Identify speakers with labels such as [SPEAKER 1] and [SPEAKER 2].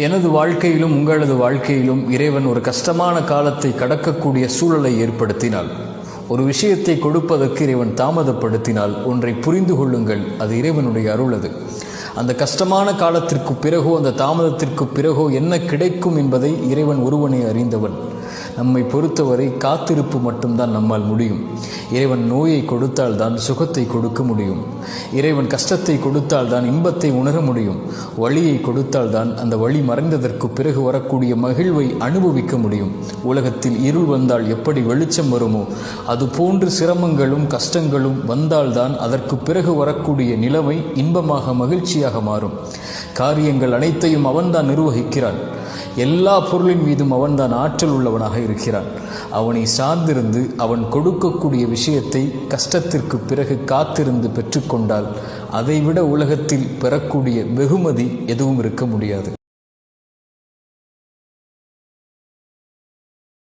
[SPEAKER 1] எனது வாழ்க்கையிலும் உங்களது வாழ்க்கையிலும் இறைவன் ஒரு கஷ்டமான காலத்தை கடக்கக்கூடிய சூழலை ஏற்படுத்தினால், ஒரு விஷயத்தை கொடுப்பதற்கு இறைவன் தாமதப்படுத்தினால் ஒன்றை புரிந்து கொள்ளுங்கள், அது இறைவனுடைய அருள். அது அந்த கஷ்டமான காலத்திற்கு பிறகோ அந்த தாமதத்திற்கு பிறகோ என்ன கிடைக்கும் என்பதை இறைவன் ஒருவனே அறிந்தவன். நம்மை பொறுத்தவரை காத்திருப்பு மட்டும்தான் நம்மால் முடியும். இறைவன் நோயை கொடுத்தால் தான் சுகத்தை கொடுக்க முடியும். இறைவன் கஷ்டத்தை கொடுத்தால் தான் இன்பத்தை உணர முடியும். வழியை கொடுத்தால் தான் அந்த வழி மறைந்ததற்கு பிறகு வரக்கூடிய மகிழ்வை அனுபவிக்க முடியும். உலகத்தில் இருள் வந்தால் எப்படி வெளிச்சம் வருமோ அதுபோன்று சிரமங்களும் கஷ்டங்களும் வந்தால்தான் அதற்கு பிறகு வரக்கூடிய நிலைமை இன்பமாக மகிழ்ச்சியாக மாறும். காரியங்கள் அனைத்தையும் அவன்தான் நிர்வகிக்கிறான். எல்லா பொருளின் மீதும் அவன்தான் ஆற்றல் உள்ளவனாக இருக்கிறான். அவனை சார்ந்திருந்து அவன் கொடுக்கக்கூடிய விஷயத்தை கஷ்டத்திற்கு பிறகு காத்திருந்து பெற்றுக்கொண்டால் அதைவிட உலகத்தில் பெறக்கூடிய வெகுமதி எதுவும் இருக்க முடியாது.